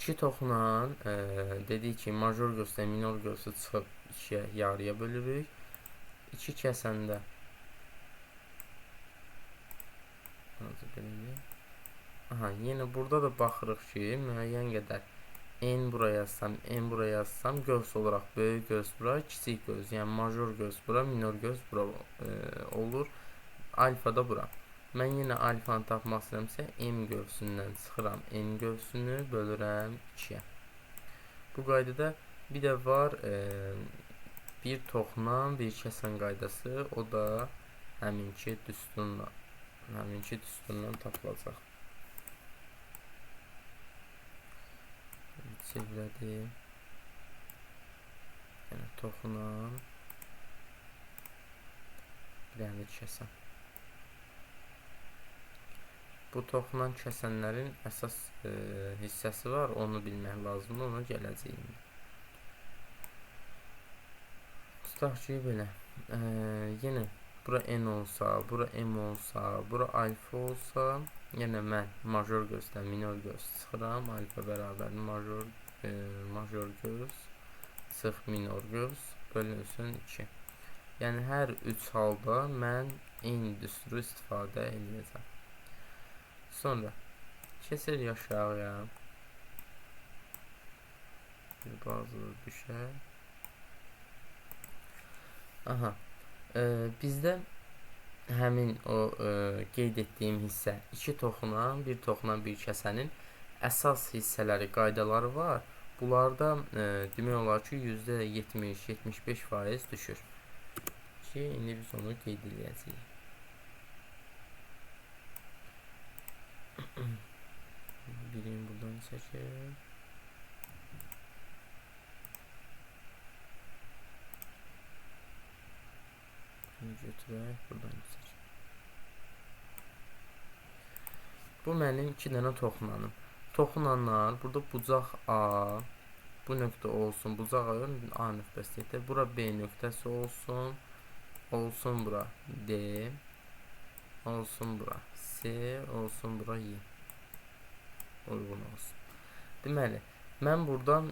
İki toxla dedik ki major göstər, minor göstər çıxıb ikiyə yarıya bölürük. İki kəsəndə aha, yenə burada da baxırıq ki, müəyyən qədər n buraya yazsam, n buraya yazsam göz olaraq böyük göz bura, kiçik göz, yəni major göz bura, minor göz bura olur. Alfa da bura. Mən yenə alfanı tapmaq istəyirəmsə, m göğsündən çıxıram, n göğsünü bölürəm 2-yə. Bu qaydada bir də var bir toxla bir kəsən qaydası, o da həminki düsturla tapılacaq. Çevirədim. Yəni toxla bir dənə kəsən. Bu toxla kəsənlərin əsas hissəsi var, onu bilmək lazımdır, ona gələcəyim. Tutaq ki, belə. Yenə bura n olsa, bura m olsa, bura alfa olsa, yenə mən major gözdən minor göz çıxıram. Alfa bərabər major göz çıx minor göz bölünsün 2. Yəni hər 3 halda mən eyni düsturu istifadə edəcəm. Sonra keçirik aşağıya. Bir bazı düşər. Aha. Bizdə həmin o qeyd etdiyim hissə iki toxuna, bir toxuna bir kəsənin əsas hissələri, qaydaları var. Bunlarda demək olar ki, %70-75% düşür. Ki, indi biz onu qeyd edəcəyik. Birini buradan çəkir. Götürək, buradan çəkir. Bu mənim 2 dənə toxunanım. Toxunanlar burada bucaq A, bu nöqtə olsun, bucaq A nöqtəsi. Bura B nöqtəsi olsun. Olsun bura D. Olsun bura C, olsun bura Y. Uyğun olsun. Deməli, mən buradan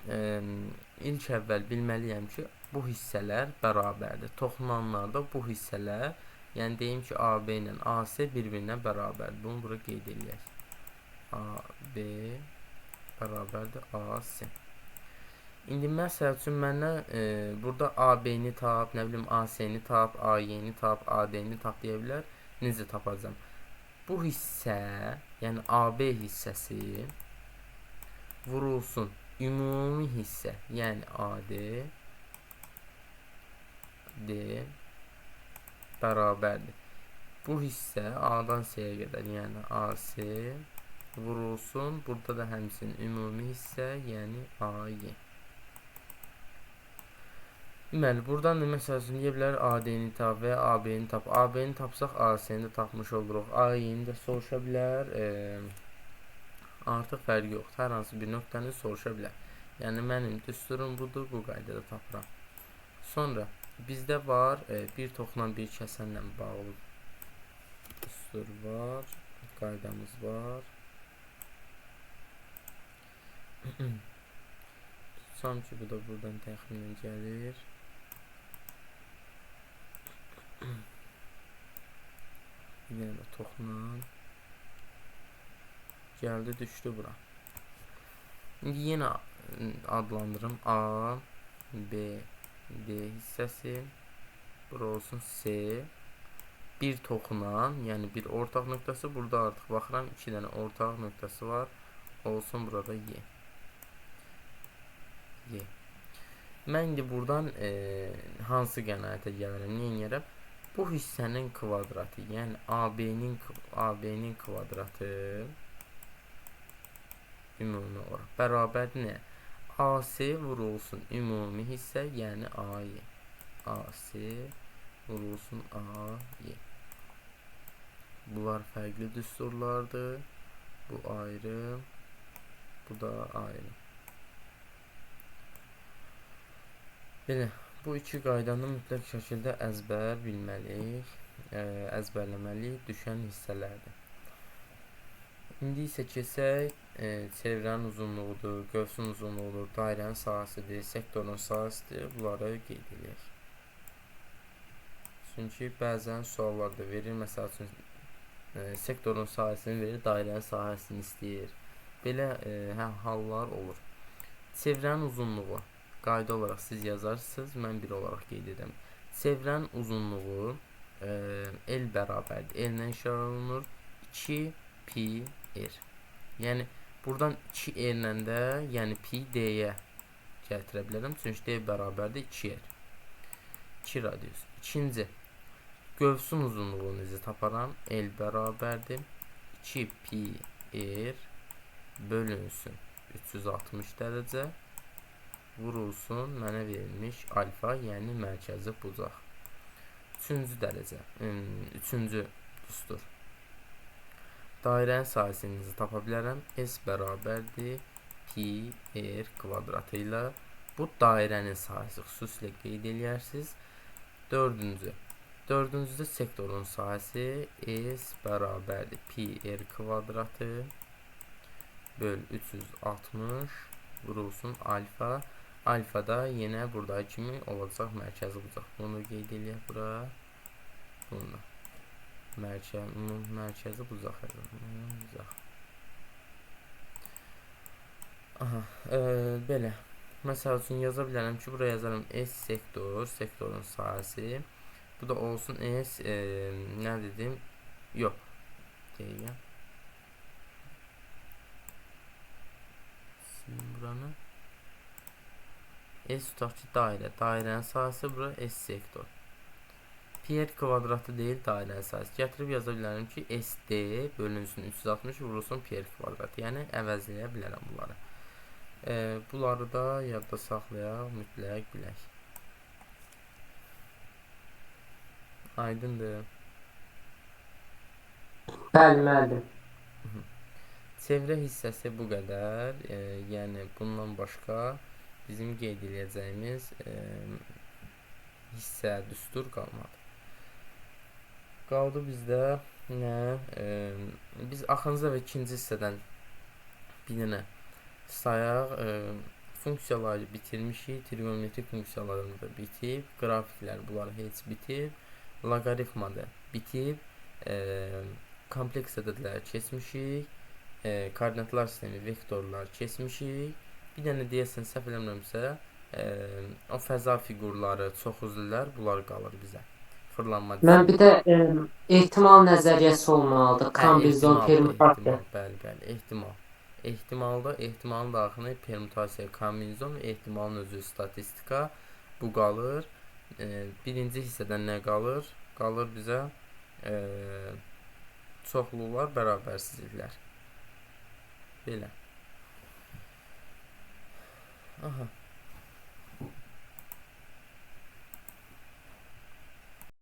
ilk əvvəl bilməliyəm ki, bu hissələr bərabərdir. Toxunanlarda bu hissələr, yəni deyim ki, AB ilə AC bir-birinə bərabərdir. Bunu bura qeyd edək. AB bərabərdir AC. İndi məsəl üçün məndən burada AB-ni tap, nə bilim AC-ni tap, AY-ni tap, AD-ni tap deyə bilər. Necə tapacam? Bu hissə, yəni AB hissəsi vurulsun ümumi hissə, yəni AD bərabərdir. Bu hissə A-dan C-yə qədər, yəni AC vurulsun. Burada da həmçinin ümumi hissə, yəni AY. Deməli, buradan da məsəl üçün deyə bilər AD-ni tap və AB-ni tap. AB-ni tapsaq AC-ni də tapmış oluruq. AY-ni də soruşa bilər. Artıq fərqi yoxdur. Hər hansı bir nöqtəni soruşa bilər. Yəni mənim düsturum budur, bu qaydada tapıram. Sonra bizdə var bir toxla bir kəsənlə bağlı düstur var, qaydamız var. Tutsam ki, bu da buradan təxminən gəlir. Yenə də toxla gəldi, düşdü bura. İndi yenə adlandırım A, B, D hissəsi. Bura olsun C. Bir toxuna, yəni bir ortaq nöqtəsi. Burada artıq baxıram 2 dənə ortaq nöqtəsi var. Olsun burada Y. Mən indi buradan hansı qənaətə gəlirəm, nə edirəm? Bu hissənin kvadratı, yəni AB-nin kvadratı ümumi olaraq bərabər nə? AC vurulsun ümumi hissə, yəni AY. AC vurulsun AY. Bunlar fərqli düsturlardır. Bu ayrı, bu da ayrı. Belə, bu iki qaydanı mütləq şəkildə əzbər bilməliyik, əzbərləməliyik düşən hissələrdir. İndi isə keçək çevrənin uzunluğudur, qövsün uzunluğudur, dairənin sahəsidir, sektorun sahəsidir. Bunları qeyd edək. Çünki bəzən suallarda verir, məsəl üçün sektorun sahəsini verir, dairənin sahəsini istəyir. Belə hallar olur. Çevrənin uzunluğu qayda olaraq siz yazarsınız, mən bir olaraq qeyd edəm. Çevrənin uzunluğu L bərabərdir. L-lə işarə olunur. 2 pi r. Yəni buradan 2 r-lə də, yəni pi d-yə gətirə bilərəm. Çünki d bərabərdir 2 r. 2 radius. İkinci, qövsün uzunluğunu necə taparam? L bərabərdir 2 pi r bölünsün 360 dərəcə vurulsun mənə verilmiş alfa, yəni mərkəzi bucaq. Üçüncü dərəcə, üçüncü düstur. Dairənin sahəsini necə tapa bilərəm? S bərabərdir pi r kvadratı ilə. Bu dairənin sahəsi, xüsusilə qeyd eləyərsiniz. Dördüncüdə sektorun sahəsi S bərabərdir pi r kvadratı böl 360 vurulsun alfa. Alfa da yenə buradakı kimi olacaq mərkəzi bucaq. Bunu qeyd eləyək bura. Bunu mərkəzi bucaq yazaq. Aha, belə. Məsəl üçün yaza bilərəm ki, buraya yazarım S sektor, sektorun sahəsi. Bu da olsun S, nə dedim? Yox. Deyək. Silin buranı. S tutaq ki, dairə. Dairənin sahəsi bura S sektor. Pi r kvadratı deyil, dairənin sahəsi. Gətirib yaza bilərəm ki, SD bölünsün 360 vurulsun pi r kvadratı. Yəni əvəzləyə bilərəm bunları. Bunları da yadda saxlayaq, mütləq bilək. Aydındır. Bəli, müəllim. Çevrə hissəsi bu qədər. Yəni bundan başqa bizim qeyd edəcəyimiz hissə, düstur qalmadı. Qaldı bizdə nə? Biz axırıncı və ikinci hissədən bir dənə sayaq. Funksiyaları bitirmişik. Trigonometrik funksiyalarını da bitib. Qrafiklər bunlar heç bitib. Loqaritmada bitib. Kompleks ədədləri keçmişik. Koordinatlar sistemi, vektorlar keçmişik. Bir dənə deyəsən səhv eləmirəmsə, o fəza fiqurları, çoxüzlülər, bunlar qalır bizə. Fırlanma Mən bir də ehtimal nəzəriyyəsi olmalıdır. Kombinizon permutasiya. Bəli, ehtimal. Ehtimalda, ehtimalın daxilində permutasiya, kombinizon və ehtimalın özü statistika. Bu qalır. Birinci hissədən nə qalır? Qalır bizə çoxluqlar, bərabərsizliklər. Belə. Aha.